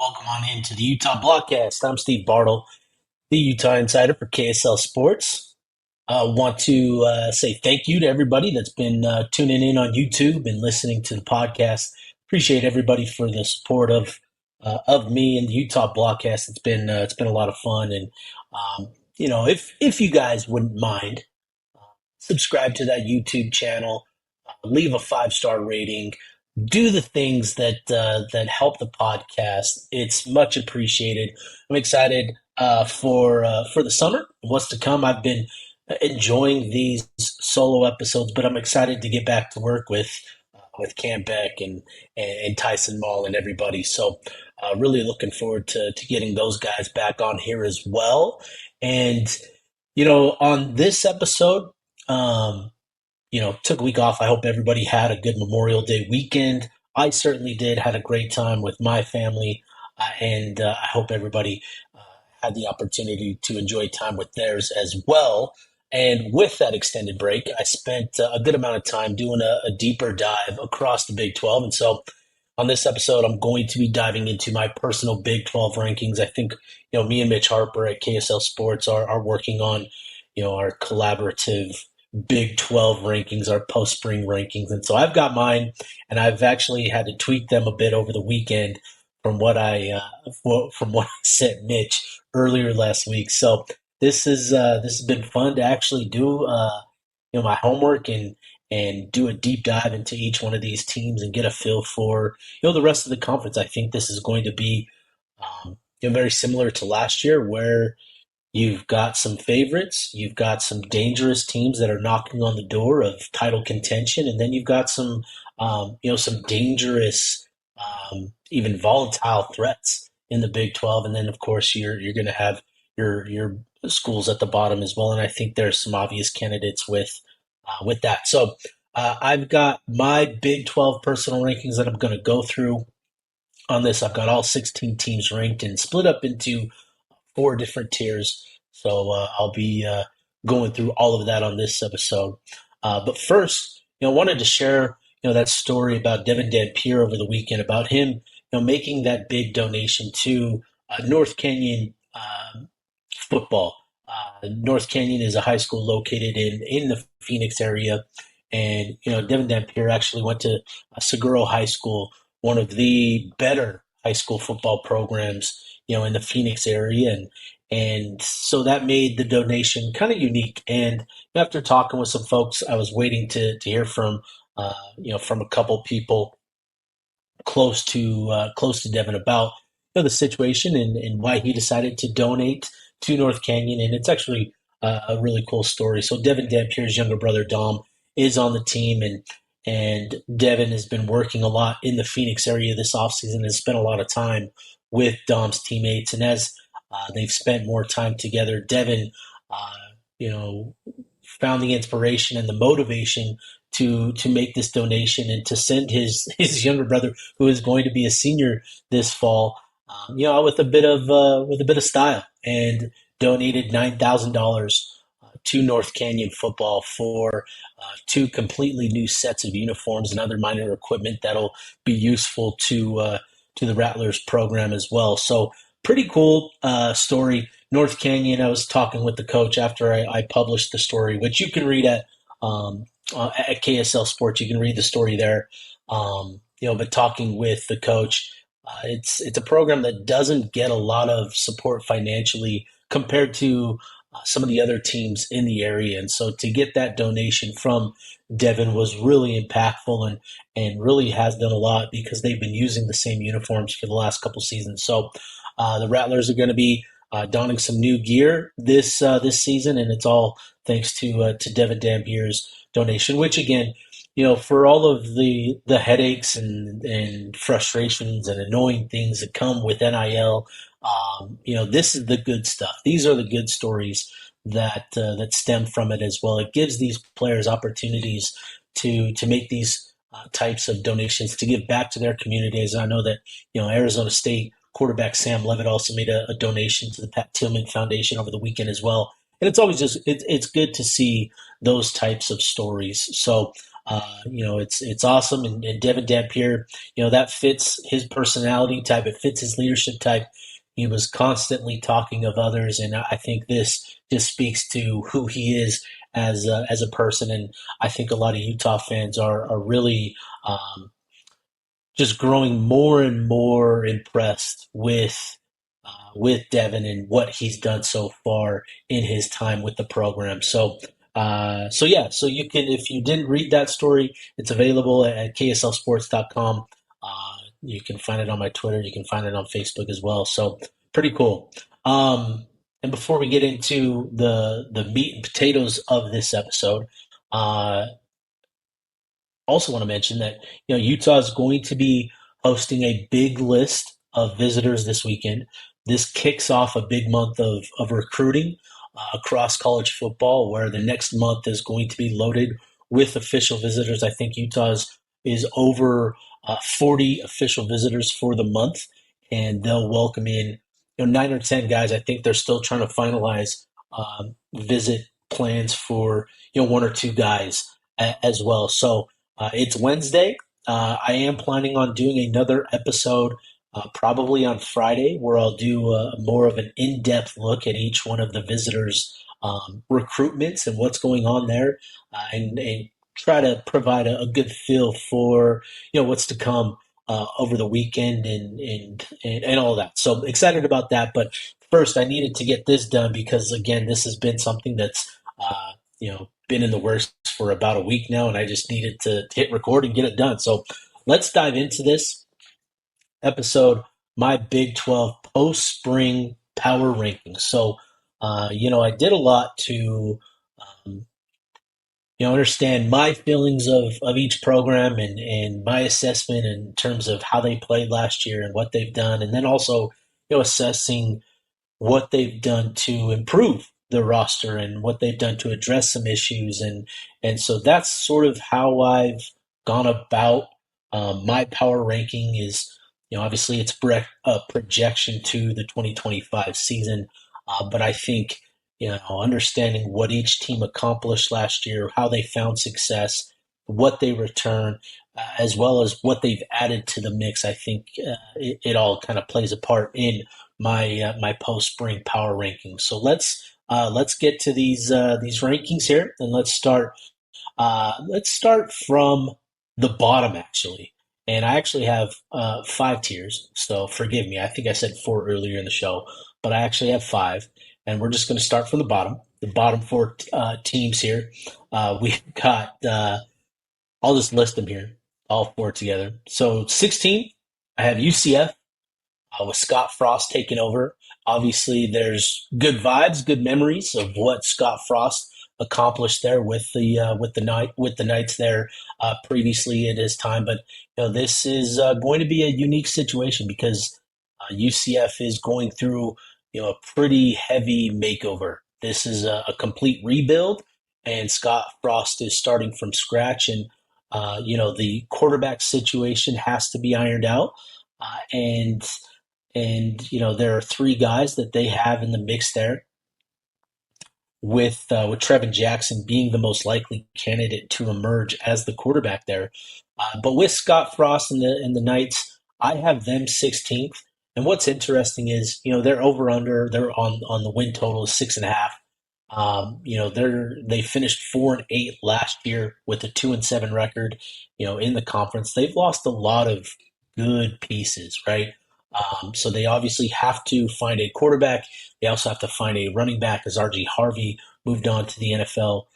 Welcome on into the Utah Blockcast. I'm Steve Bartle, the Utah Insider for KSL Sports. I want to say thank you to everybody that's been tuning in on YouTube and listening to the podcast. Appreciate everybody for the support of me and the Utah Blockcast. It's been a lot of fun, and if you guys wouldn't mind, subscribe to that YouTube channel, leave a 5-star rating, do the things that help the podcast. It's much appreciated. I'm excited for the summer, what's to come. I've been enjoying these solo episodes, but I'm excited to get back to work with Cam Beck and Tyson Mall and everybody. So really looking forward to getting those guys back on here as well. And on this episode, um, took a week off. I hope everybody had a good Memorial Day weekend. I certainly did. Had a great time with my family, and I hope everybody uh, had the opportunity to enjoy time with theirs as well. And with that extended break, I spent a good amount of time doing a deeper dive across the Big 12. And so on this episode, I'm going to be diving into my personal Big 12 rankings. I think, me and Mitch Harper at KSL Sports are working on, our collaborative Big 12 rankings, our post spring rankings. And so I've got mine, and I've actually had to tweak them a bit over the weekend from from what I sent Mitch earlier last week. So this has been fun to actually do my homework and do a deep dive into each one of these teams and get a feel for the rest of the conference. I think this is going to be very similar to last year, where you've got some favorites, you've got some dangerous teams that are knocking on the door of title contention, and then you've got some dangerous, even volatile threats in the Big 12. And then, of course, you're going to have your schools at the bottom as well. And I think there's some obvious candidates with that. So I've got my Big 12 personal rankings that I'm going to go through on this. I've got all 16 teams ranked and split up into 4 different tiers. So I'll be going through all of that on this episode. But first, I wanted to share, that story about Devin Dampier over the weekend, about him, making that big donation to North Canyon football. North Canyon is a high school located in the Phoenix area, and Devin Dampier actually went to Seguro High School, one of the better high school football programs, in the Phoenix area, and so that made the donation kind of unique. And after talking with some folks, I was waiting to hear from a couple people close to Devin about the situation and why he decided to donate to North Canyon. And it's actually a really cool story. So Devin Dampier's younger brother Dom is on the team, and Devin has been working a lot in the Phoenix area this offseason, has spent a lot of time with Dom's teammates. And as they've spent more time together, Devin, uh, you know, found the inspiration and the motivation to make this donation and to send his younger brother, who is going to be a senior this fall, with a bit of style, and donated $9,000 to North Canyon football for 2 completely new sets of uniforms and other minor equipment that'll be useful to the Rattlers program as well. So pretty cool story. North Canyon, I was talking with the coach after I published the story, which you can read at KSL Sports. You can read the story there. But talking with the coach, it's a program that doesn't get a lot of support financially compared to some of the other teams in the area. And so to get that donation from Devin was really impactful, and really has done a lot because they've been using the same uniforms for the last couple seasons. So the Rattlers are going to be donning some new gear this season, and it's all thanks to Devin Dampier's donation. Which again, for all of the headaches and frustrations and annoying things that come with NIL, this is the good stuff. These are the good stories that stem from it as well. It gives these players opportunities to make these types of donations, to give back to their communities. I know that Arizona State quarterback Sam Levitt also made a donation to the Pat Tillman Foundation over the weekend as well. And it's always it's good to see those types of stories. So It's awesome. And Devin Dampier, that fits his personality type. It fits his leadership type. He was constantly talking of others, and I think this just speaks to who he is as a person. And I think a lot of Utah fans are really just growing more and more impressed with Devin and what he's done so far in his time with the program. So you can, if you didn't read that story, it's available at kslsports.com. You can find it on my Twitter. You can find it on Facebook as well. So pretty cool. And before we get into the meat and potatoes of this episode, uh, also want to mention that Utah is going to be hosting a big list of visitors this weekend. This kicks off a big month of recruiting across college football, where the next month is going to be loaded with official visitors. I think is over 40 official visitors for the month, and they'll welcome in 9 or 10 guys. I think they're still trying to finalize visit plans for one or two guys as well. So it's Wednesday. I am planning on doing another episode probably on Friday where I'll do more of an in-depth look at each one of the visitors' recruitments and what's going on there, and try to provide a good feel for what's to come over the weekend and all that. So excited about that. But first, I needed to get this done because again, this has been something that's been in the works for about a week now, and I just needed to hit record and get it done. So let's dive into this episode, my Big 12 post spring power rankings. So, I did a lot to, um, understand my feelings of each program and my assessment in terms of how they played last year and what they've done, and then also, assessing what they've done to improve the roster and what they've done to address some issues, and so that's sort of how I've gone about my power ranking. Is obviously it's a projection to the 2025 season, but I think understanding what each team accomplished last year, how they found success, what they return, as well as what they've added to the mix. I think it all kind of plays a part in my post spring power rankings. So let's get to these rankings here, and let's start from the bottom actually. And I actually have 5 tiers, so forgive me. I think I said four earlier in the show, but I actually have five, and we're just going to start from the bottom. The bottom four teams here. We've got. I'll just list them here, all four together. So 16, I have UCF with Scott Frost taking over. Obviously, there's good vibes, good memories of what Scott Frost accomplished there with the Knights there previously in his time. But this is going to be a unique situation because UCF is going through a pretty heavy makeover. This is a complete rebuild, and Scott Frost is starting from scratch. And the quarterback situation has to be ironed out, and there are three guys that they have in the mix there, with Trevin Jackson being the most likely candidate to emerge as the quarterback there. But with Scott Frost and the Knights, I have them 16th. And what's interesting is they're over under they're on the win total is 6.5. They finished 4-8 last year with a 2-7 record. In the conference, they've lost a lot of good pieces, right? So they obviously have to find a quarterback. They also have to find a running back, as RG Harvey moved on to the NFL.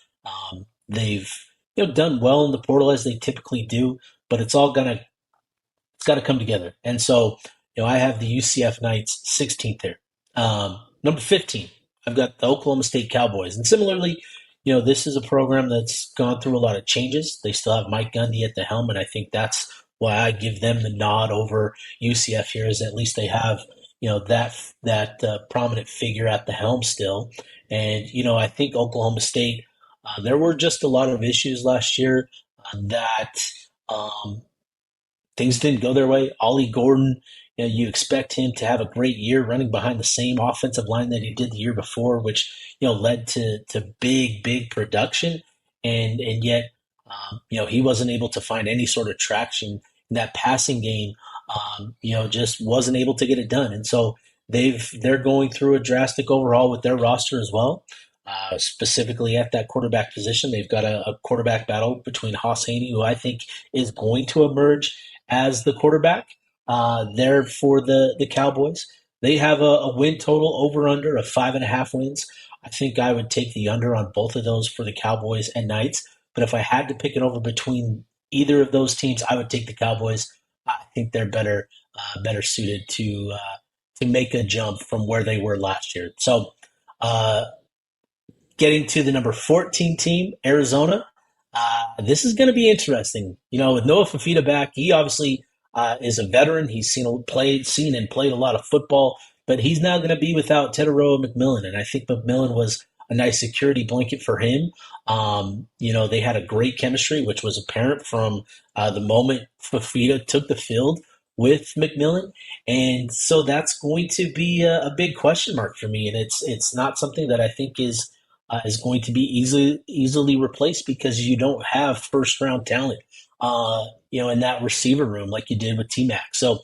They've done well in the portal as they typically do, but it's got to come together. And so I have the UCF Knights 16th there. Number 15, I've got the Oklahoma State Cowboys, and similarly, this is a program that's gone through a lot of changes. They still have Mike Gundy at the helm, and I think that's why I give them the nod over UCF here. Is at least they have that prominent figure at the helm still. And I think Oklahoma State, there were just a lot of issues last year that um, things didn't go their way. Ollie Gordon, you expect him to have a great year running behind the same offensive line that he did the year before, which led to big production, and yet He wasn't able to find any sort of traction in that passing game. Just wasn't able to get it done. And so they're going through a drastic overhaul with their roster as well. Specifically at that quarterback position, they've got a quarterback battle between Haas Haney, who I think is going to emerge as the quarterback there for the Cowboys. They have a win total over under of 5.5 wins. I think I would take the under on both of those for the Cowboys and Knights. But if I had to pick it over between either of those teams, I would take the Cowboys. I think they're better suited to make a jump from where they were last year. So, uh, getting to the number 14 team, Arizona. This is going to be interesting. With Noah Fafita back, he obviously is a veteran. He's seen and played a lot of football, but he's now going to be without Teteroa McMillan, and I think McMillan was a nice security blanket for him. They had a great chemistry, which was apparent from the moment Fafita took the field with McMillan, and so that's going to be a big question mark for me, and it's not something that I think is going to be easily replaced because you don't have first round talent, in that receiver room like you did with T Mac. So,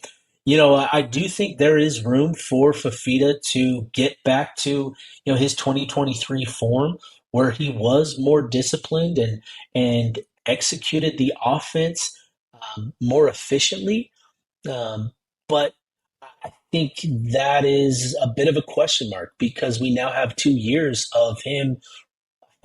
I do think there is room for Fafita to get back to his 2023 form where he was more disciplined and executed the offense more efficiently. Um, but I think that is a bit of a question mark because we now have 2 years of him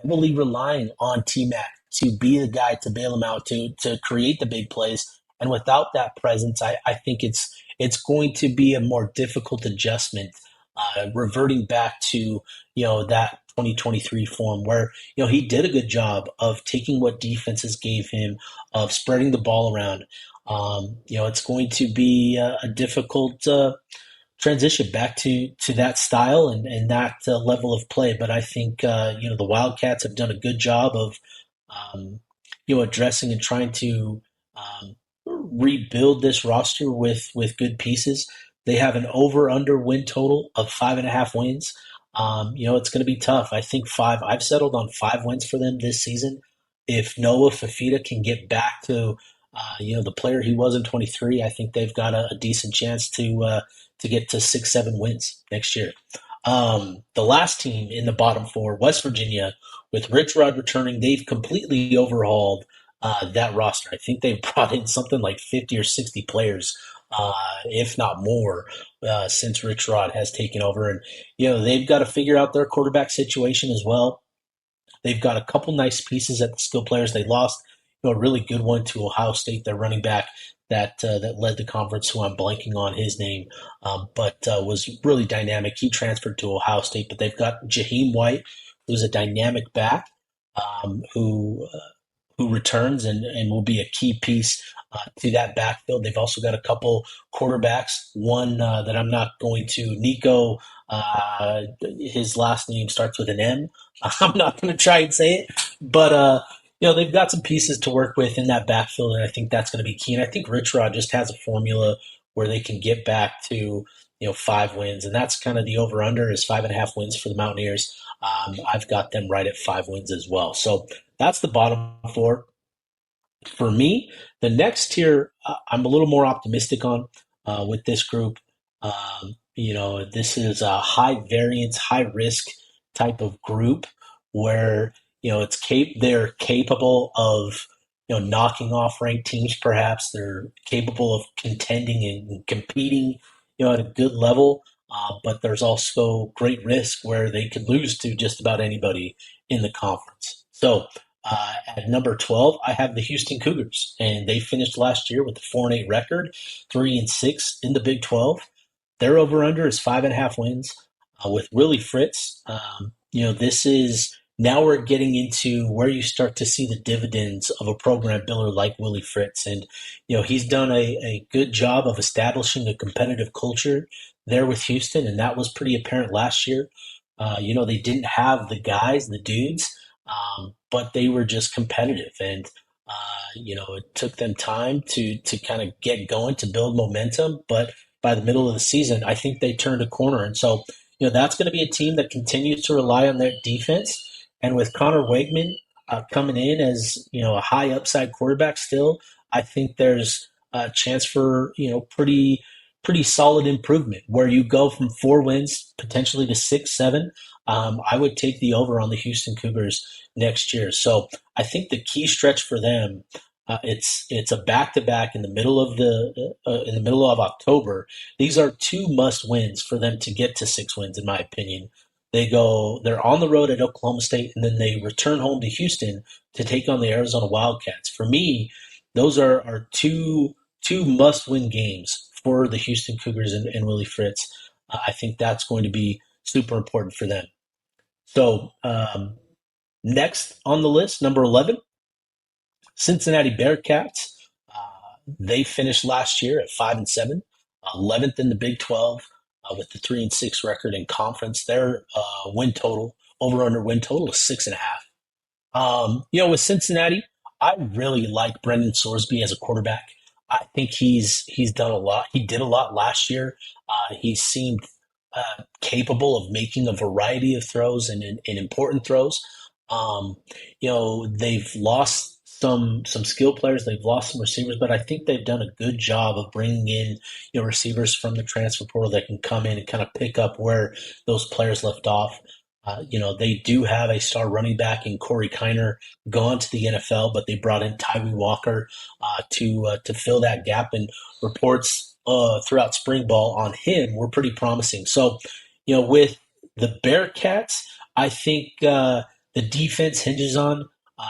heavily relying on T Mac to be the guy to bail him out, to create the big plays. And without that presence, I think it's going to be a more difficult adjustment, reverting back to that 2023 form where he did a good job of taking what defenses gave him, of spreading the ball around. It's going to be a difficult transition back to that style and that level of play. But I think the Wildcats have done a good job of addressing and trying to rebuild this roster with good pieces. They have an over under win total of 5.5 wins. It's going to be tough. I think five. I've settled on 5 wins for them this season. If Noah Fafita can get back to the player he was in 23, I think they've got a decent chance to get to 6, 7 wins next year. The last team in the bottom four, West Virginia, with Rich Rod returning, they've completely overhauled that roster. I think they've brought in something like 50 or 60 players, if not more, since Rich Rod has taken over. And, they've got to figure out their quarterback situation as well. They've got a couple nice pieces at the skill players. They lost a really good one to Ohio State, their running back that led the conference, who I'm blanking on his name, but was really dynamic. He transferred to Ohio State, but they've got Jaheim White, who's a dynamic back, who returns and will be a key piece to that backfield. They've also got a couple quarterbacks, one that I'm not going to, Nico, his last name starts with an M. I'm not going to try and say it, but they've got some pieces to work with in that backfield, and I think that's going to be key. And I think Rich Rod just has a formula where they can get back to 5 wins, and that's kind of the over under is 5.5 wins for the Mountaineers. I've got them right at 5 wins as well. So that's the bottom four. For me, the next tier, I'm a little more optimistic on with this group. This is a high variance, high risk type of group where they're capable of knocking off ranked teams. Perhaps they're capable of contending and competing at a good level. But there's also great risk where they could lose to just about anybody in the conference. So at number 12, I have the Houston Cougars, and they finished last year with a 4-8 record, 3-6 in the Big 12. Their over under is 5.5 wins with Willie Fritz. This is now we're getting into where you start to see the dividends of a program builder like Willie Fritz. And, he's done a good job of establishing a competitive culture there with Houston, and that was pretty apparent last year. They didn't have the guys, the dudes, but they were just competitive. And, it took them time to kind of get going, to build momentum. But by the middle of the season, I think they turned a corner. And so, that's going to be a team that continues to rely on their defense. And with Connor Wegman, coming in as a high upside quarterback. Still, I think there's a chance for pretty solid improvement where you go from 4 wins potentially to 6, 7. I would take the over on the Houston Cougars next year. So I think the key stretch for them, it's a back to back in the middle of October. These are two must wins for them to get to 6 wins, in my opinion. They're on the road at Oklahoma State, and then they return home to Houston to take on the Arizona Wildcats. For me, those are two must win games for the Houston Cougars and Willie Fritz. I think that's going to be super important for them. So next on the list, number 11, Cincinnati Bearcats. They finished last year at 5-7, 11th in the Big 12 with the 3-6 record in conference. Their win total, over under win total, is 6.5. With Cincinnati, I really like Brendan Sorsby as a quarterback. I think he's done a lot. He did a lot last year. He seemed capable of making a variety of throws and important throws. Um, they've lost some skill players. They've lost some receivers, but I think they've done a good job of bringing in receivers from the transfer portal that can come in and kind of pick up where those players left off. They do have a star running back in Corey Kiner gone to the NFL, but they brought in Tyree Walker to fill that gap. And reports throughout spring ball on him were pretty promising. So, with the Bearcats, I think the defense hinges on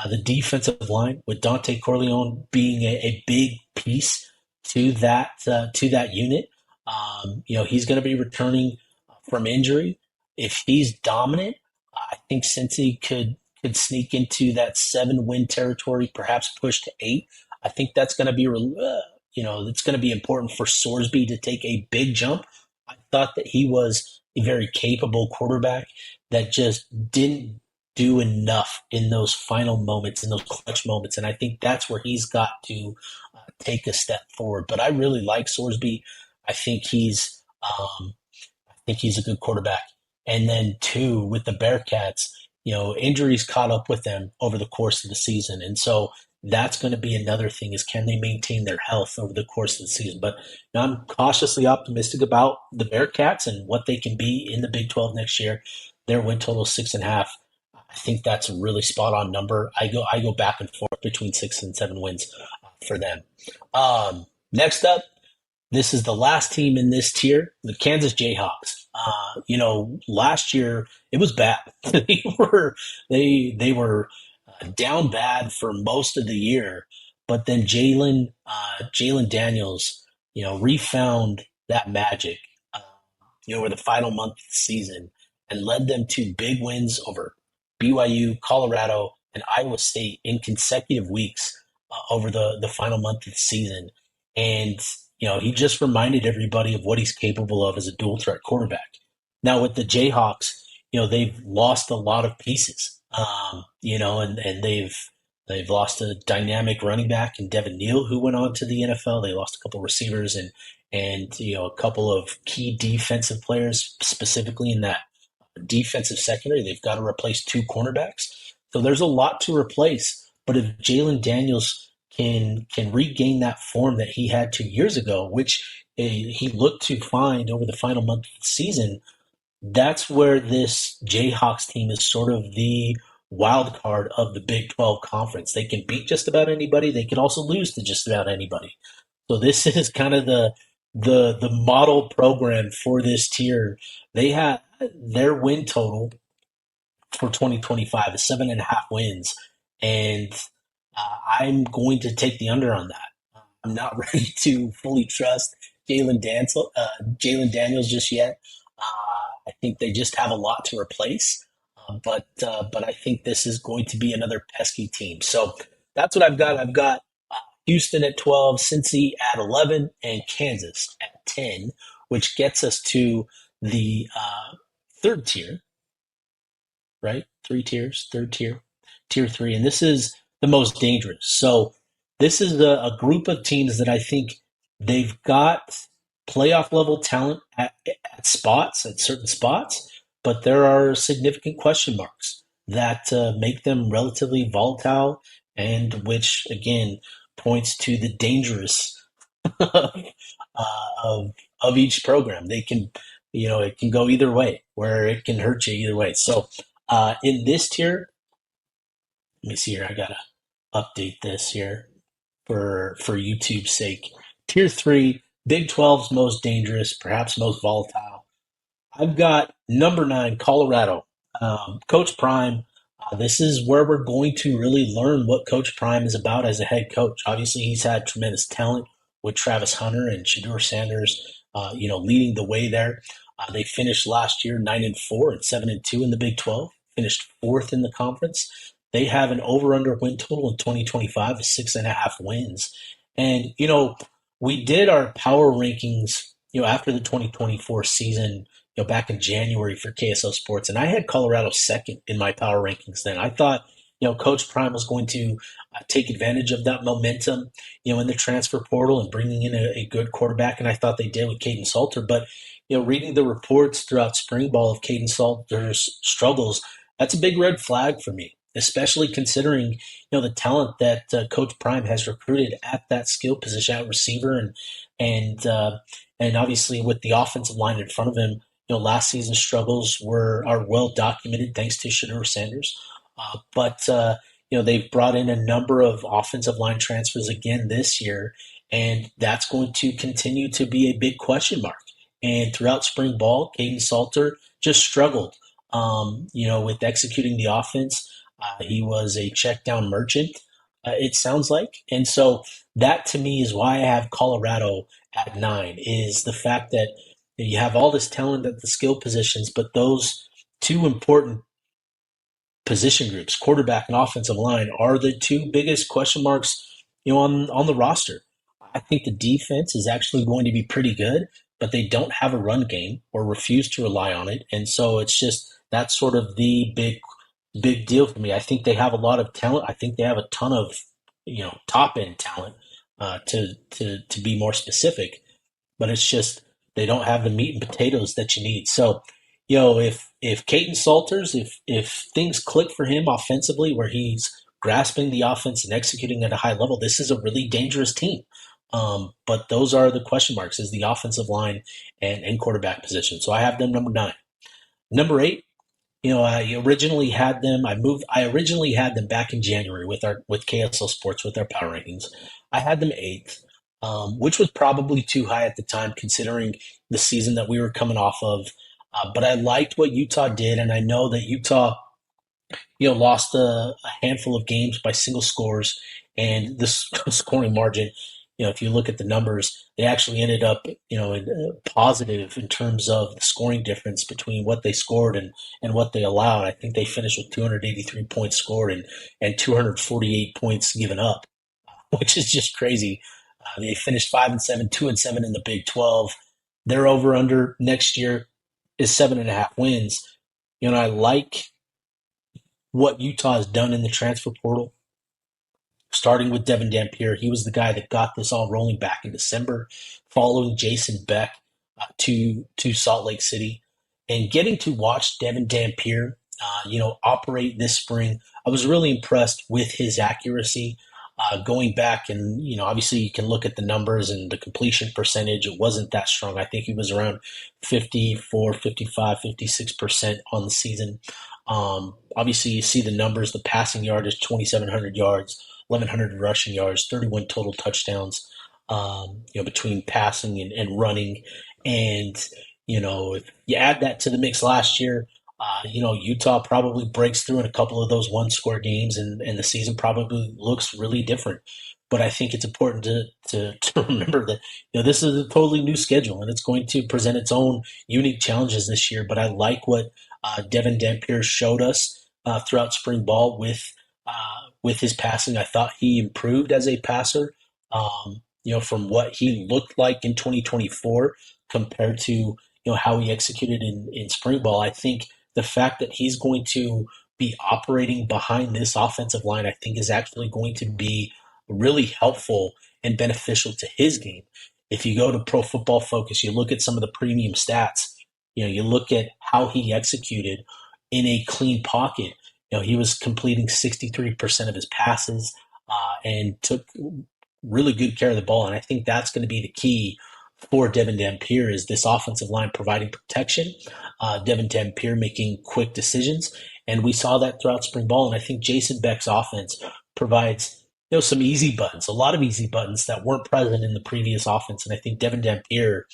the defensive line, with Dante Corleone being a big piece to that unit. He's going to be returning from injury. If he's dominant, I think Cincy could sneak into that 7 win territory, perhaps push to 8. I think that's going to be it's going to be important for Sorsby to take a big jump. I thought that he was a very capable quarterback that just didn't do enough in those final moments, in those clutch moments, and I think that's where he's got to take a step forward. But I really like Sorsby. I think he's a good quarterback. And then two, with the Bearcats, injuries caught up with them over the course of the season. And so that's going to be another thing, is can they maintain their health over the course of the season? But I'm cautiously optimistic about the Bearcats and what they can be in the Big 12 next year. Their win total is 6.5. I think that's a really spot on number. I go back and forth between 6 and 7 wins for them. Next up, this is the last team in this tier, the Kansas Jayhawks. Last year it was bad. They were down bad for most of the year, but then Jalen Daniels, refound that magic, over the final month of the season, and led them to big wins over BYU, Colorado, and Iowa State in consecutive weeks over the final month of the season. And he just reminded everybody of what he's capable of as a dual threat quarterback. Now with the Jayhawks, they've lost a lot of pieces, and they've lost a dynamic running back in Devin Neal, who went on to the NFL. They lost a couple of receivers and a couple of key defensive players, specifically in that defensive secondary. They've got to replace 2 cornerbacks. So there's a lot to replace. But if Jalen Daniels can regain that form that he had 2 years ago, which he looked to find over the final month of the season, that's where this Jayhawks team is sort of the wild card of the Big 12 conference. They can beat just about anybody. They can also lose to just about anybody. So this is kind of the model program for this tier. They have their win total for 2025 is 7.5 wins, and I'm going to take the under on that. I'm not ready to fully trust Jalen Daniels just yet. I think they just have a lot to replace, but I think this is going to be another pesky team. So that's what I've got. I've got Houston at 12, Cincy at 11, and Kansas at 10, which gets us to the third tier, right? 3 tiers, third tier, tier 3. And this is the most dangerous. So this is a group of teams that I think they've got playoff level talent at certain spots, but there are significant question marks. that make them relatively volatile, and which again points to the dangerous of each program. They can, it can go either way, where it can hurt you either way. So in this tier, let me see here. I gotta update this here for YouTube's sake. Tier three, Big 12's most dangerous, perhaps most volatile. I've got number nine, Colorado. Coach Prime. This is where we're going to really learn what Coach Prime is about as a head coach. Obviously, he's had tremendous talent with Travis Hunter and Shador Sanders, leading the way there. They finished last year 9-4 and 7-2 in the Big 12. Finished fourth in the conference. They have an over/under win total in 2025 of 6.5 wins. And we did our power rankings, after the 2024 season, back in January for KSL Sports, and I had Colorado second in my power rankings then. I thought, Coach Prime was going to take advantage of that momentum, in the transfer portal and bringing in a good quarterback, and I thought they did with Caden Salter. But, reading the reports throughout spring ball of Caden Salter's struggles, that's a big red flag for me, especially considering, the talent that Coach Prime has recruited at that skill position at receiver, and obviously with the offensive line in front of him. Last season's struggles are well documented thanks to Shador Sanders. But they've brought in a number of offensive line transfers again this year, and that's going to continue to be a big question mark. And throughout spring ball, Caden Salter just struggled, with executing the offense. He was a check down merchant, it sounds like. And so that to me is why I have Colorado at nine, is the fact that you have all this talent at the skill positions, but those two important position groups, quarterback and offensive line, are the two biggest question marks, on the roster. I think the defense is actually going to be pretty good, but they don't have a run game or refuse to rely on it, and so it's just that's sort of the big deal for me. I think they have a lot of talent. I think they have a ton of top end talent, to be more specific, but it's just they don't have the meat and potatoes that you need. So, if Caden Salters, if things click for him offensively, where he's grasping the offense and executing at a high level, this is a really dangerous team. But those are the question marks: is the offensive line and quarterback position. So I have them number nine. Number eight, I originally had them. I originally had them back in January with KSL Sports with their power rankings. I had them eighth, which was probably too high at the time considering the season that we were coming off of. But I liked what Utah did, and I know that Utah, lost a handful of games by single scores, and this scoring margin. If you look at the numbers, they actually ended up, positive in terms of the scoring difference between what they scored and what they allowed. I think they finished with 283 points scored and 248 points given up, which is just crazy. They finished 5-7, 2-7 in the Big 12. Their over under next year is 7.5 wins. I like what Utah has done in the transfer portal, starting with Devin Dampier. He was the guy that got this all rolling back in December, following Jason Beck to Salt Lake City, and getting to watch Devin Dampier, operate this spring. I was really impressed with his accuracy. Going back and, obviously you can look at the numbers and the completion percentage. It wasn't that strong. I think he was around 54, 55, 56% on the season. Obviously you see the numbers, the passing yard is 2,700 yards, 1,100 rushing yards, 31 total touchdowns, between passing and running. And, if you add that to the mix last year, Utah probably breaks through in a couple of those one-score games, and the season probably looks really different. But I think it's important to remember that this is a totally new schedule, and it's going to present its own unique challenges this year. But I like what Devin Dampier showed us throughout spring ball with his passing. I thought he improved as a passer, from what he looked like in 2024 compared to how he executed in spring ball. I think the fact that he's going to be operating behind this offensive line, I think, is actually going to be really helpful and beneficial to his game. If you go to Pro Football Focus, you look at some of the premium stats, you look at how he executed in a clean pocket. he was completing 63% of his passes and took really good care of the ball. And I think that's going to be the key for Devin Dampier is this offensive line providing protection, Devin Dampier making quick decisions. And we saw that throughout spring ball. And I think Jason Beck's offense provides some easy buttons, a lot of easy buttons that weren't present in the previous offense. And I think Devin Dampier,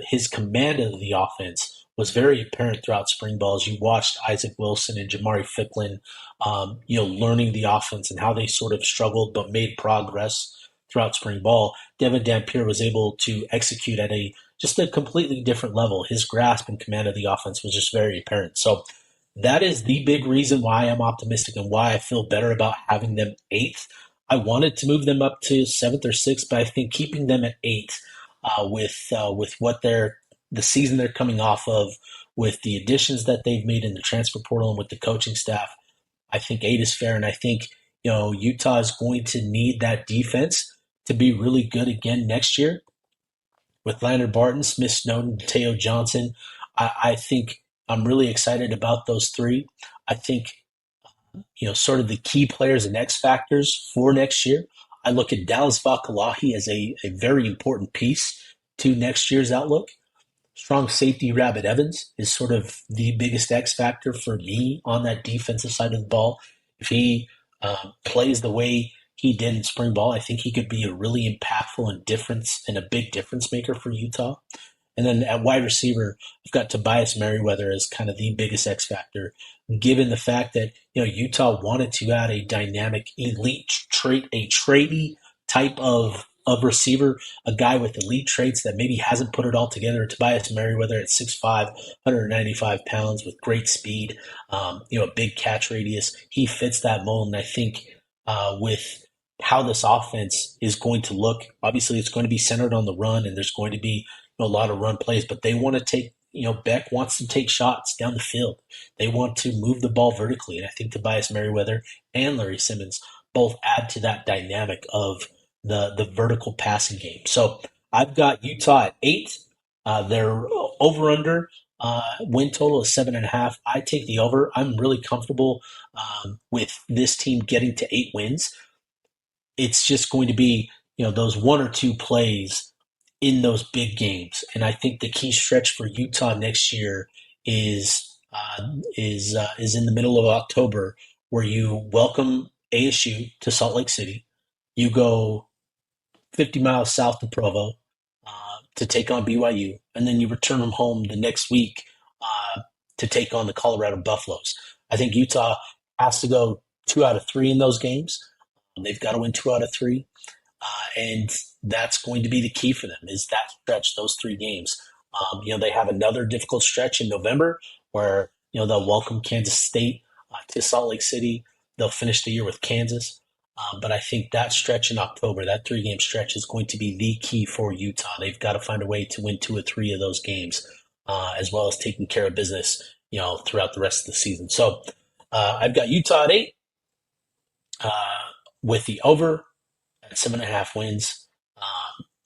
his command of the offense was very apparent throughout spring ball as you watched Isaac Wilson and Jamari Ficklin, learning the offense and how they sort of struggled but made progress throughout spring ball. Devin Dampier was able to execute at just a completely different level. His grasp and command of the offense was just very apparent. So that is the big reason why I'm optimistic and why I feel better about having them eighth. I wanted to move them up to seventh or sixth, but I think keeping them at eighth with what the season they're coming off of, with the additions that they've made in the transfer portal and with the coaching staff, I think eight is fair. And I think Utah is going to need that defense to be really good again next year with Leonard Barton, Smith Snowden, Teo Johnson. I think I'm really excited about those three. I think sort of the key players and X factors for next year. I look at Dallas Vakalahi as a very important piece to next year's outlook. Strong safety Rabbit Evans is sort of the biggest X factor for me on that defensive side of the ball. If he plays the way he did in spring ball, I think he could be a really impactful and a big difference maker for Utah. And then at wide receiver, I've got Tobias Merriweather as kind of the biggest X factor, given the fact that Utah wanted to add a dynamic, elite trait, a traity type of receiver, a guy with elite traits that maybe hasn't put it all together. Tobias Merriweather at 6'5", 195 pounds with great speed, a big catch radius. He fits that mold, and I think with how this offense is going to look, obviously it's going to be centered on the run, and there's going to be a lot of run plays, but they want to take, Beck wants to take shots down the field. They want to move the ball vertically, and I think Tobias Merriweather and Larry Simmons both add to that dynamic of the vertical passing game. So I've got Utah at 8. Their over-under win total is 7.5. I take the over. I'm really comfortable with this team getting to 8 wins. It's just going to be, those one or two plays in those big games. And I think the key stretch for Utah next year is in the middle of October, where you welcome ASU to Salt Lake City. You go 50 miles south to Provo to take on BYU, and then you return them home the next week to take on the Colorado Buffaloes. I think Utah has to go 2 out of 3 in those games. They've got to win 2 out of 3. And that's going to be the key for them, is that stretch, those 3 games. They have another difficult stretch in November where, they'll welcome Kansas State to Salt Lake City. They'll finish the year with Kansas. But I think that stretch in October, that 3-game stretch, is going to be the key for Utah. They've got to find a way to win 2 or 3 of those games, as well as taking care of business, throughout the rest of the season. So I've got Utah at 8 with the over at 7.5 wins.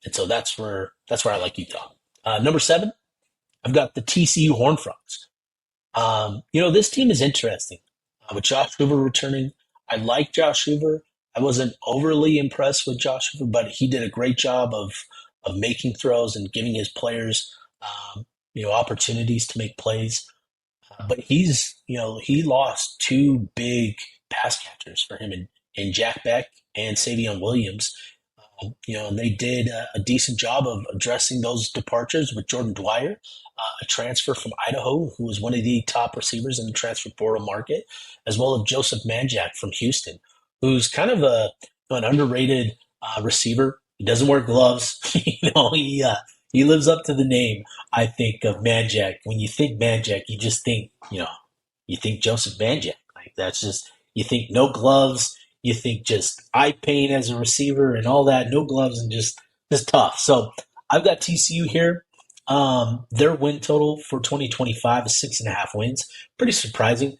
And so that's where I like Utah. Number 7, I've got the TCU Horned Frogs. This team is interesting. With Josh Hoover returning, I like Josh Hoover. I wasn't overly impressed with Josh Hoover, but he did a great job of making throws and giving his players, opportunities to make plays. But he lost 2 big pass catchers for him in Jack Beck and Savion Williams. And they did a decent job of addressing those departures with Jordan Dwyer, a transfer from Idaho, who was one of the top receivers in the transfer portal market, as well as Joseph Manjack from Houston, who's kind of an underrated receiver. He doesn't wear gloves. He lives up to the name, I think, of Manjack. When you think Manjack, you just think, you think Joseph Manjack. Like, that's just, you think no gloves. You think just eye pain as a receiver and all that, no gloves, and just tough. So I've got TCU here. Their win total for 2025 is 6.5 wins. Pretty surprising,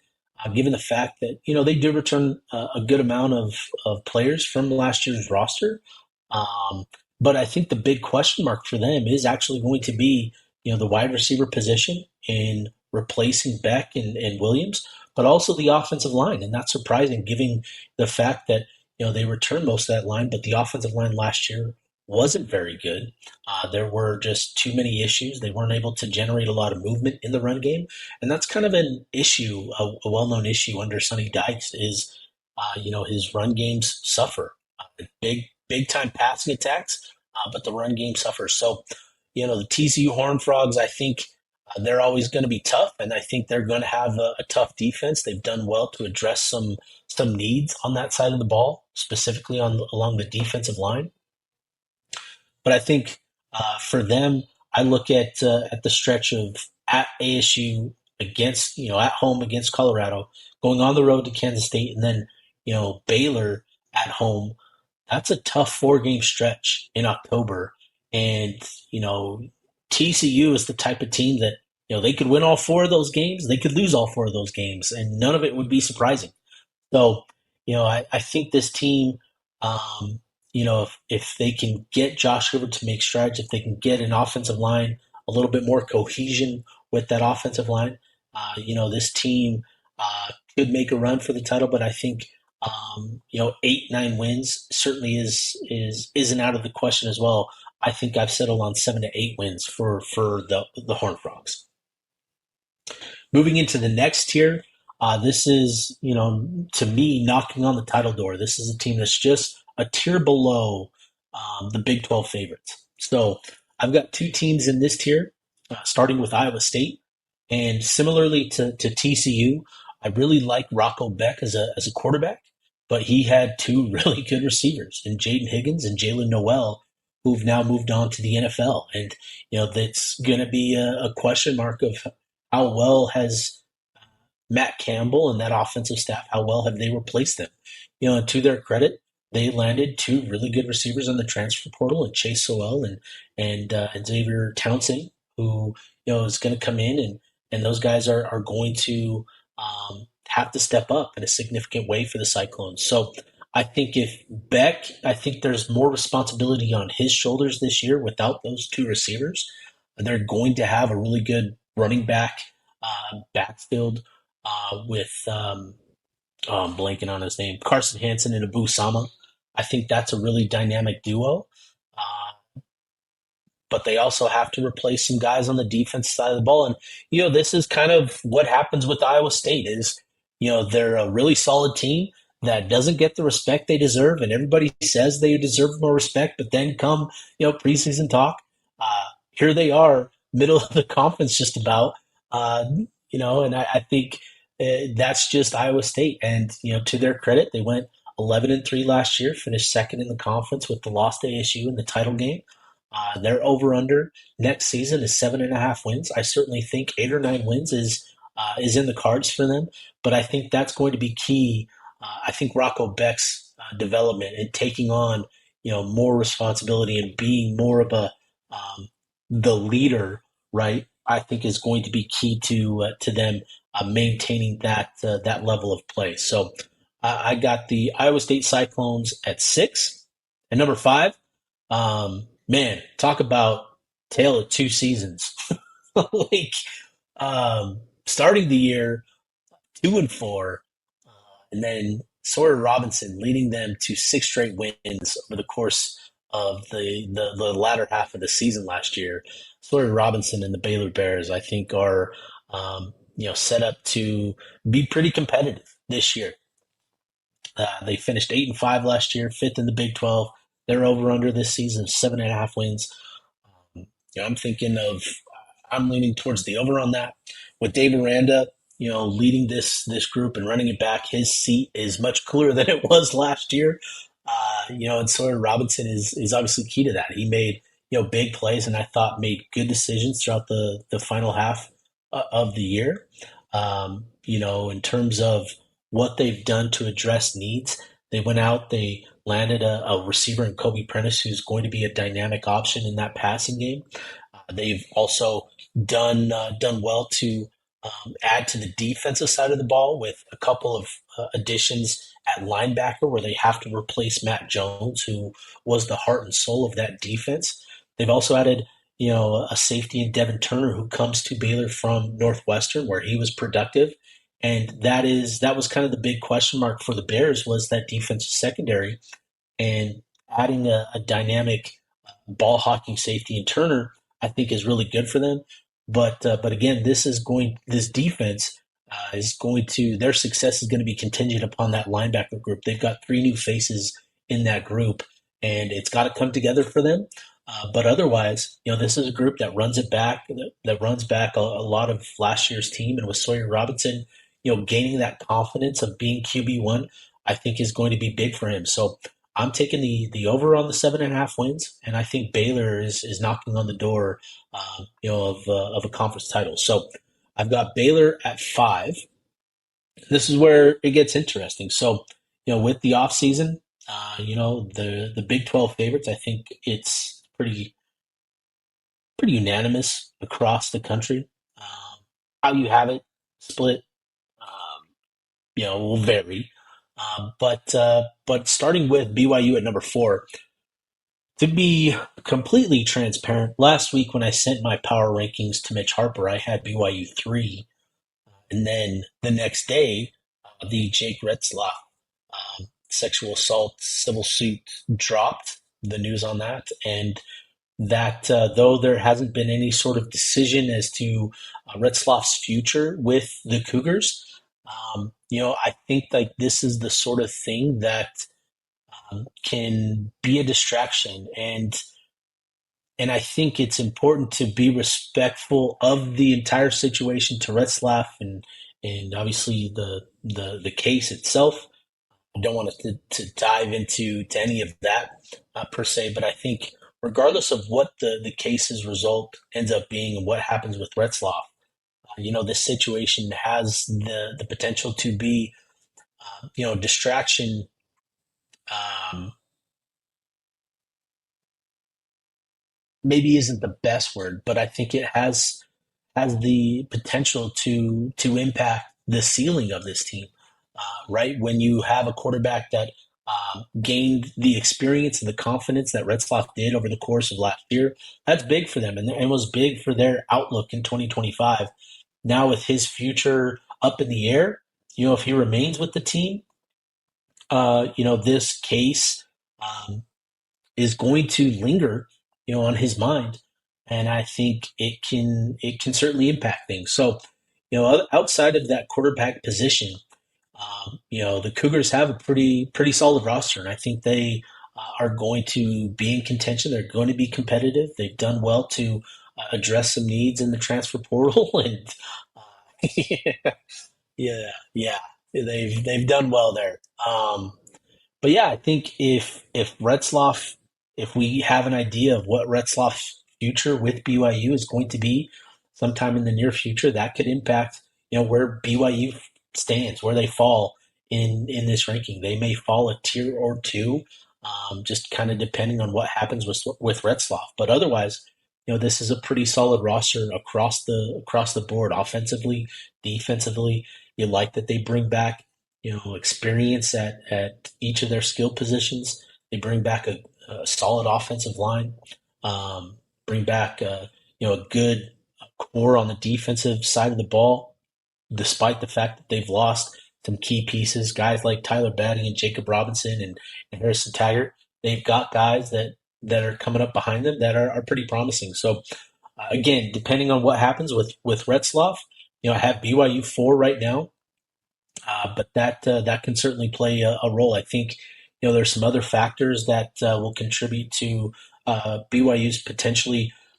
given the fact that, they did return a good amount of players from last year's roster. But I think the big question mark for them is actually going to be, the wide receiver position in replacing Beck and Williams, but also the offensive line. And that's surprising given the fact that, they returned most of that line, but the offensive line last year wasn't very good. There were just too many issues. They weren't able to generate a lot of movement in the run game. And that's kind of an issue, a well-known issue under Sonny Dykes is, his run games suffer. Big time passing attacks, but the run game suffers. So, the TCU Horned Frogs, I think they're always going to be tough, and I think they're going to have a tough defense. They've done well to address some needs on that side of the ball, specifically along the defensive line. But I think for them, I look at the stretch of at ASU against at home against Colorado, going on the road to Kansas State, and then Baylor at home. That's a tough 4 game stretch in October, and TCU is the type of team that they could win all 4 of those games, they could lose all 4 of those games, and none of it would be surprising. So, I think this team, if they can get Josh Herbert to make strides, if they can get an offensive line, a little bit more cohesion with that offensive line, this team could make a run for the title. But I think, 8, 9 wins certainly isn't out of the question as well. I think I've settled on 7 to 8 wins for the Horned Frogs. Moving into the next tier, this is, to me, knocking on the title door. This is a team that's just a tier below the Big 12 favorites. So I've got 2 teams in this tier, starting with Iowa State. And similarly to TCU, I really like Rocco Beck as a quarterback, but he had 2 really good receivers in Jaden Higgins and Jalen Noel, who've now moved on to the NFL. And, that's going to be a question mark of how well has Matt Campbell and that offensive staff, how well have they replaced them? And to their credit, they landed 2 really good receivers on the transfer portal, and Chase Sowell and Xavier Townsend, who is going to come in, and those guys are going to have to step up in a significant way for the Cyclones. So I think I think there's more responsibility on his shoulders this year without those 2 receivers. They're going to have a really good running back backfield with I'm blanking on his name, Carson Hansen and Abu Sama. I think that's a really dynamic duo. But they also have to replace some guys on the defense side of the ball. And, this is kind of what happens with Iowa State is, they're a really solid team that doesn't get the respect they deserve. And everybody says they deserve more respect, but then come, preseason talk, here they are, middle of the conference just about, and I think that's just Iowa State. And, to their credit, they went 11-3 last year, finished second in the conference with the loss to ASU in the title game. Their over/under next season is 7.5 wins. I certainly think 8 or 9 wins is in the cards for them, but I think that's going to be key. I think Rocco Beck's development and taking on more responsibility and being more of the leader, right? I think is going to be key to them maintaining that level of play. So I got the Iowa State Cyclones at 6, and number 5. Man, talk about tale of 2 seasons. like starting the year 2-4, and then Sawyer Robinson leading them to 6 straight wins over the course of the latter half of the season last year. Sawyer Robinson and the Baylor Bears, I think, are set up to be pretty competitive this year. They finished 8-5 last year, 5th in the Big 12. Their over/under this season is 7.5 wins. I'm leaning towards the over on that. With Dave Aranda, leading this group and running it back, his seat is much cooler than it was last year. And Sawyer Robinson is obviously key to that. He made big plays, and I thought made good decisions throughout the final half of the year. In terms of what they've done to address needs, they went out, they landed a receiver in Kobe Prentice who's going to be a dynamic option in that passing game. They've also done well to add to the defensive side of the ball with a couple of additions at linebacker where they have to replace Matt Jones, who was the heart and soul of that defense. They've also added a safety in Devin Turner who comes to Baylor from Northwestern where he was productive. And that was kind of the big question mark for the Bears was that defensive secondary and adding a dynamic ball hawking safety in Turner, I think is really good for them. But again, this defense is going to their success is going to be contingent upon that linebacker group. They've got three new faces in that group, and it's got to come together for them. But otherwise, this is a group that runs it back, that runs back a lot of last year's team, and with Sawyer Robinson, gaining that confidence of being QB1, I think is going to be big for him. So I'm taking the over on the 7.5 wins, and I think Baylor is knocking on the door, of a conference title. So I've got Baylor at 5. This is where it gets interesting. So with the offseason, the Big 12 favorites, I think it's pretty unanimous across the country. How you have it split, um, will vary. But starting with BYU at number 4, to be completely transparent, last week when I sent my power rankings to Mitch Harper, I had BYU 3, and then the next day, the Jake Retzlaff sexual assault civil suit dropped. The news on that, and that though there hasn't been any sort of decision as to Retzlaff's future with the Cougars, I think like this is the sort of thing that can be a distraction, and I think it's important to be respectful of the entire situation to Retzlaff and obviously the case itself. I don't want to dive into to any of that per se, but I think regardless of what the case's result ends up being and what happens with Retzlaff, this situation has the potential to be, distraction. Um, Maybe isn't the best word, but I think it has the potential to impact the ceiling of this team. Right when you have a quarterback that gained the experience and the confidence that Retzloff did over the course of last year, that's big for them and was big for their outlook in 2025. Now with his future up in the air, if he remains with the team, this case um, is going to linger, on his mind, and I think it can certainly impact things. So, outside of that quarterback position, the Cougars have a pretty solid roster, and I think they are going to be in contention. They're going to be competitive. They've done well to address some needs in the transfer portal, and yeah, yeah, they've done well there. But yeah, I think if Retzloff, if we have an idea of what Retzloff's future with BYU is going to be sometime in the near future, that could impact where BYU stands, where they fall in this ranking. They may fall a tier or two, just kind of depending on what happens with Retzloff. But otherwise, this is a pretty solid roster across the board, offensively, defensively. You like that they bring back experience at each of their skill positions. They bring back a solid offensive line, bring back a good core on the defensive side of the ball, despite the fact that they've lost some key pieces, guys like Tyler Batty and Jacob Robinson and Harrison Taggart. They've got guys that are coming up behind them that are pretty promising. So again, depending on what happens with Retzloff, I have BYU 4 right now. But that can certainly play a role. I think there's some other factors that will contribute to BYU's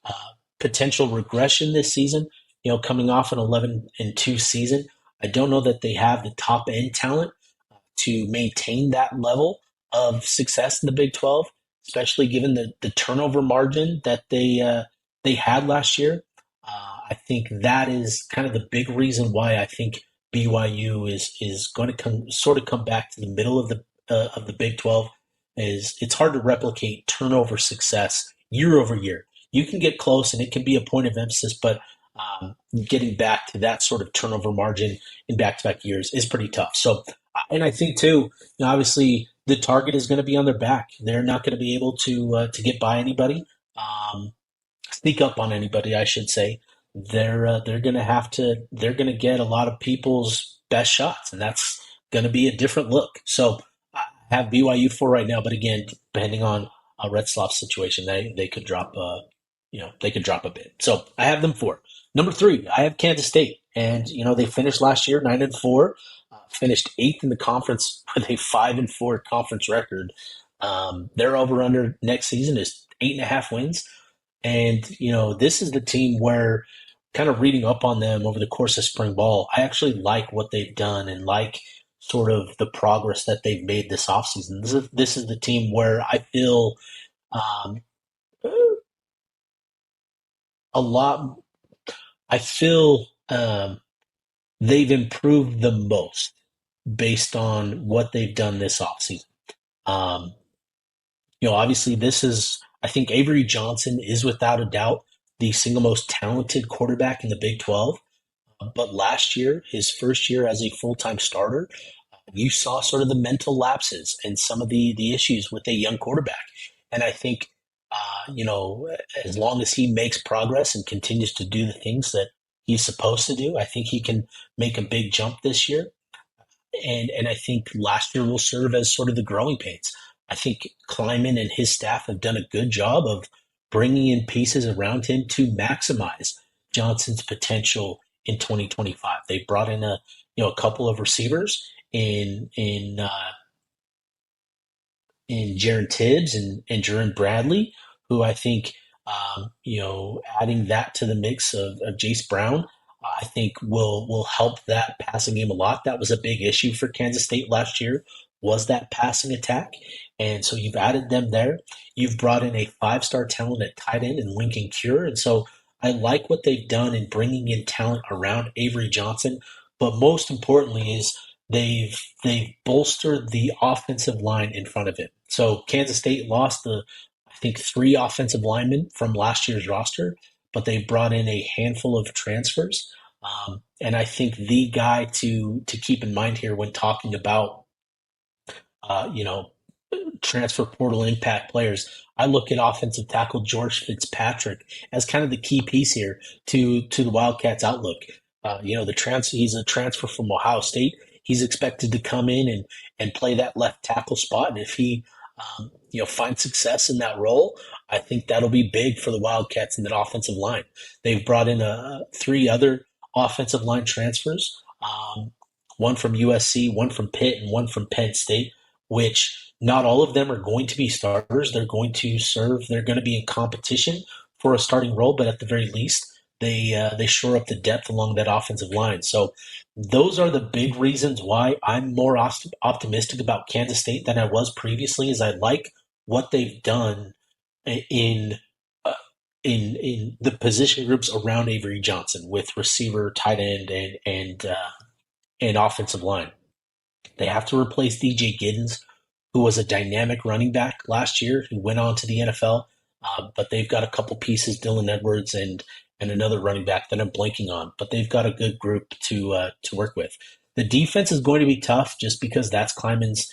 uh, potential regression this season. Coming off an 11-2 season, I don't know that they have the top end talent to maintain that level of success in the Big 12, especially given the turnover margin that they had last year. I think that is kind of the big reason why I think BYU is going to come back to the middle of the Big 12. Is it's hard to replicate turnover success year over year. You can get close, and it can be a point of emphasis, but getting back to that sort of turnover margin in back-to-back years is pretty tough. So, and I think too, obviously the target is going to be on their back. They're not going to be able to get by anybody. Um, sneak up on anybody, I should say, they're going to they're going to get a lot of people's best shots, and that's going to be a different look. So I have BYU for right now, but again, depending on Retzloff's situation, they could drop they could drop a bit. So I have them for number three. I have Kansas State, and they finished last year 9-4, finished eighth in the conference with a 5-4 conference record. Their over under next season is 8.5 wins. And, this is the team where kind of reading up on them over the course of spring ball, I actually like what they've done and like sort of the progress that they've made this offseason. This is the team where I feel um, a lot, I feel they've improved the most based on what they've done this offseason. Um, Obviously, I think Avery Johnson is without a doubt the single most talented quarterback in the Big 12. But last year, his first year as a full time starter, you saw sort of the mental lapses and some of the issues with a young quarterback. And I think, as long as he makes progress and continues to do the things that he's supposed to do, I think he can make a big jump this year. And I think last year will serve as sort of the growing pains. I think Kleiman and his staff have done a good job of bringing in pieces around him to maximize Johnson's potential in 2025. They brought in a couple of receivers in Jaron Tibbs and Jaron Bradley, who I think, adding that to the mix of Jace Brown, I think will help that passing game a lot. That was a big issue for Kansas State last year, was that passing attack. And so you've added them there. You've brought in a five-star talent at tight end in Lincoln Cure. And so I like what they've done in bringing in talent around Avery Johnson. But most importantly is they've bolstered the offensive line in front of it. So Kansas State lost I think three offensive linemen from last year's roster, but they brought in a handful of transfers. And I think the guy to keep in mind here when talking about uh, you know transfer portal impact players, I look at offensive tackle George Fitzpatrick as kind of the key piece here to the Wildcats' outlook. He's a transfer from Ohio State. He's expected to come in and play that left tackle spot, and if he finds success in that role, I think that'll be big for the Wildcats in that offensive line. They've brought in three other offensive line transfers, one from USC, one from Pitt, and one from Penn State, which not all of them are going to be starters. They're going to serve. They're going to be in competition for a starting role, but at the very least, they shore up the depth along that offensive line. So those are the big reasons why I'm more optimistic about Kansas State than I was previously. Is I like what they've done in uh, in the position groups around Avery Johnson with receiver, tight end, and offensive line. They have to replace DJ Giddens, who was a dynamic running back last year, who went on to the NFL. But they've got a couple pieces, Dylan Edwards and another running back that I'm blanking on. But they've got a good group to work with. The defense is going to be tough just because that's Kleiman's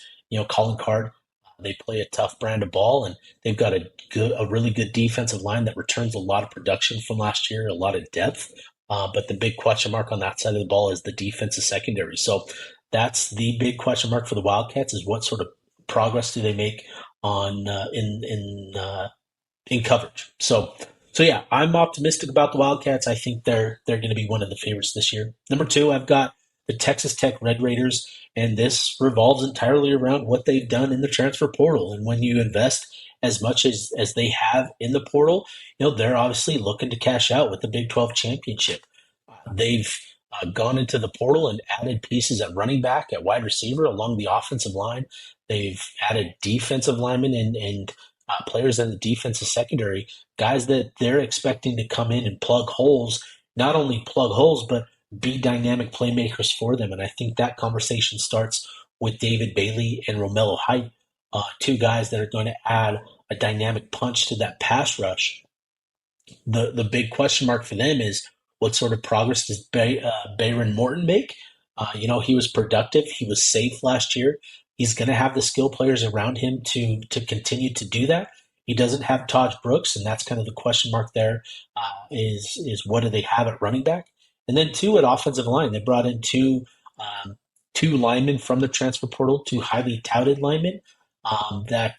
calling card. They play a tough brand of ball, and they've got a really good defensive line that returns a lot of production from last year, a lot of depth. But the big question mark on that side of the ball is the defensive secondary. So that's the big question mark for the Wildcats: is what sort of progress do they make on in coverage. So yeah, I'm optimistic about the Wildcats. I think they're going to be one of the favorites this year. Number two, I've got the Texas Tech Red Raiders, and this revolves entirely around what they've done in the transfer portal. And when you invest as much as they have in the portal, they're obviously looking to cash out with the Big 12 championship. They've gone into the portal and added pieces at running back, at wide receiver, along the offensive line. They've added defensive linemen and players in the defensive secondary, guys that they're expecting to come in and plug holes, not only plug holes, but be dynamic playmakers for them. And I think that conversation starts with David Bailey and Romello Height, two guys that are going to add a dynamic punch to that pass rush. The big question mark for them is what sort of progress does Bayron Morton make? He was productive. He was safe last year. He's going to have the skill players around him to continue to do that. He doesn't have Todd Brooks, and that's kind of the question mark there. Is what do they have at running back? And then two at offensive line. They brought in two linemen from the transfer portal, two highly touted linemen that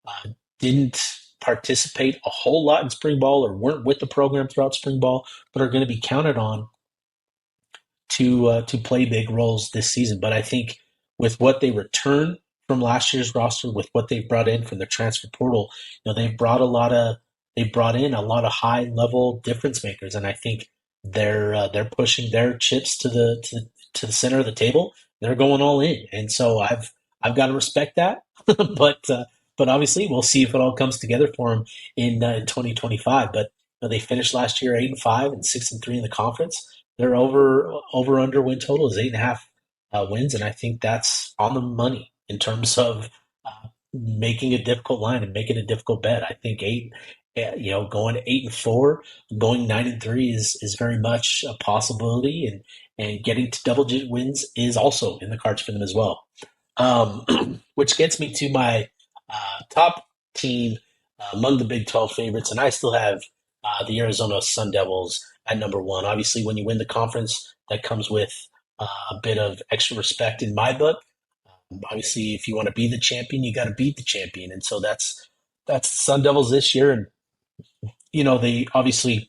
uh, didn't participate a whole lot in spring ball or weren't with the program throughout spring ball, but are going to be counted on to play big roles this season. But I think with what they return from last year's roster, with what they've brought in from the transfer portal, they brought in a lot of high level difference makers, and I think they're pushing their chips to the center of the table. They're going all in, and so I've got to respect that. but but obviously we'll see if it all comes together for them in 2025. But they finished last year 8-5 and 6-3 in the conference. Their over under win total is 8.5 wins, and I think that's on the money in terms of making a difficult line and making a difficult bet. I think going 8-4, going 9-3 is very much a possibility, and getting to double digit wins is also in the cards for them as well. Which gets me to my top team among the Big 12 favorites, and I still have the Arizona Sun Devils at number one. Obviously, when you win the conference, that comes with a bit of extra respect in my book. Obviously, if you want to be the champion, you got to beat the champion, and so that's the Sun Devils this year. And they obviously,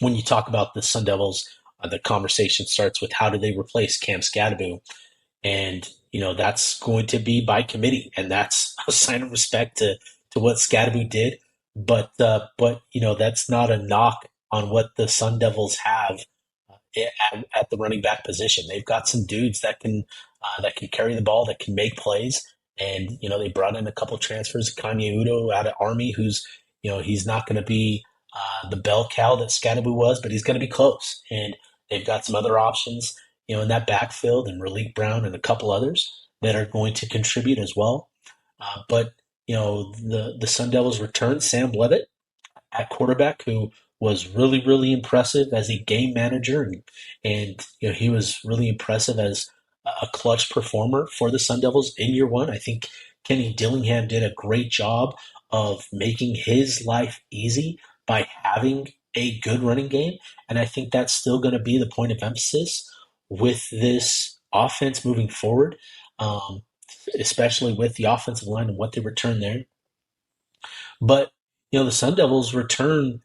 when you talk about the Sun Devils, the conversation starts with how do they replace Cam Scadaboo, and that's going to be by committee, and that's a sign of respect to what Scadaboo did. But that's not a knock on what the Sun Devils have at the running back position. They've got some dudes that can carry the ball, that can make plays, and they brought in a couple transfers. Kanye Udo out of Army, who's he's not going to be the bell cow that Scadaboo was, but he's going to be close. And they've got some other options in that backfield, and Raleek Brown and a couple others that are going to contribute as well. But the Sun Devils return Sam Levitt at quarterback, who was really, really impressive as a game manager, and he was really impressive as a clutch performer for the Sun Devils in year one. I think Kenny Dillingham did a great job of making his life easy by having a good running game, and I think that's still going to be the point of emphasis with this offense moving forward, especially with the offensive line and what they return there. But the Sun Devils return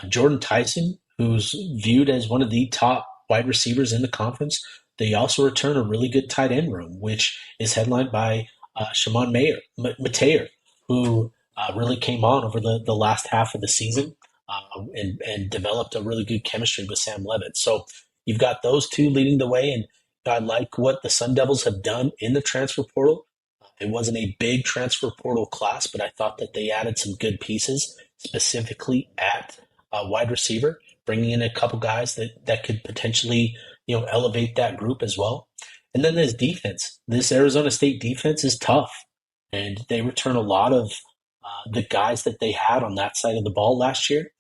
Jordan Tyson, who's viewed as one of the top wide receivers in the conference. They also return a really good tight end room, which is headlined by Shimon Mateer, who really came on over the last half of the season and developed a really good chemistry with Sam Levitt. So you've got those two leading the way, and I like what the Sun Devils have done in the transfer portal. It wasn't a big transfer portal class, but I thought that they added some good pieces, specifically at wide receiver, bringing in a couple guys that could potentially, elevate that group as well. And then this defense, this Arizona State defense is tough, and they return a lot of the guys that they had on that side of the ball last year.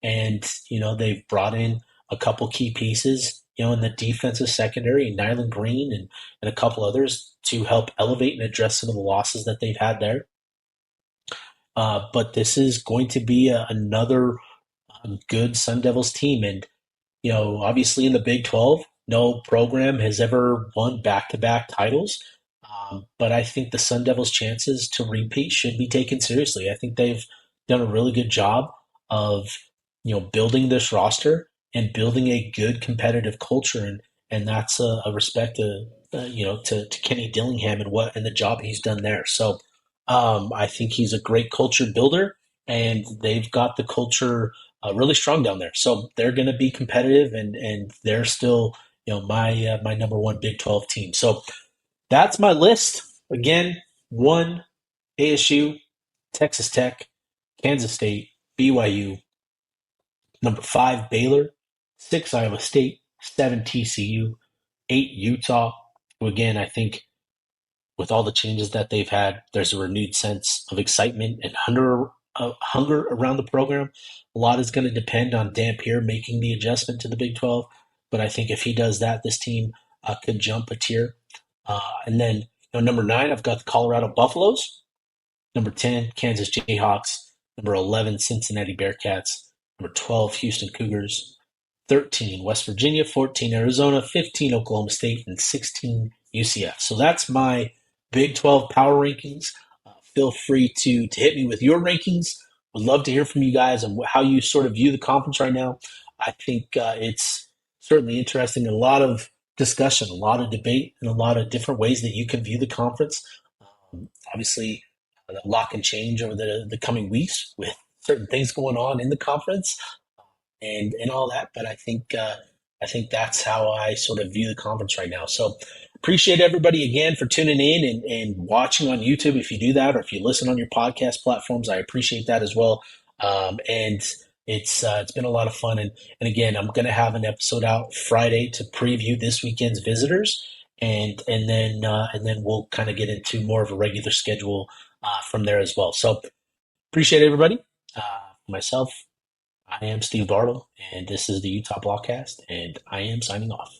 And, they've brought in a couple key pieces, in the defensive secondary, Nyland Green and a couple others to help elevate and address some of the losses that they've had there. But this is going to be another good Sun Devils team. And, obviously in the Big 12, no program has ever won back-to-back titles. But I think the Sun Devils' chances to repeat should be taken seriously. I think they've done a really good job of, building this roster and building a good competitive culture, and that's a respect to Kenny Dillingham and the job he's done there. So I think he's a great culture builder, and they've got the culture really strong down there. So they're going to be competitive, and they're still my number one Big 12 team. So that's my list. Again, 1 ASU, Texas Tech, Kansas State, BYU, number 5 Baylor, 6 Iowa State, 7 TCU, 8 Utah. Who again, I think with all the changes that they've had, there's a renewed sense of excitement and hunger around the program. A lot is going to depend on Dampier making the adjustment to the Big 12, but I think if he does that, this team could jump a tier. And then number 9, I've got the Colorado Buffaloes. Number 10, Kansas Jayhawks. Number 11, Cincinnati Bearcats. Number 12, Houston Cougars. 13, West Virginia. 14, Arizona. 15, Oklahoma State. And 16, UCF. So that's my Big 12 power rankings. Feel free to hit me with your rankings. Would love to hear from you guys and how you sort of view the conference right now. I think it's certainly interesting. A lot of discussion, a lot of debate, and a lot of different ways that you can view the conference. Obviously, a lot can change over the coming weeks with certain things going on in the conference and all that. But I think that's how I sort of view the conference right now. So appreciate everybody again for tuning in and watching on YouTube. If you do that, or if you listen on your podcast platforms, I appreciate that as well. And it's been a lot of fun. And again, I'm going to have an episode out Friday to preview this weekend's visitors. And then we'll kind of get into more of a regular schedule from there as well. So appreciate everybody. Myself, I am Steve Bartle, and this is the Utah Blockcast, and I am signing off.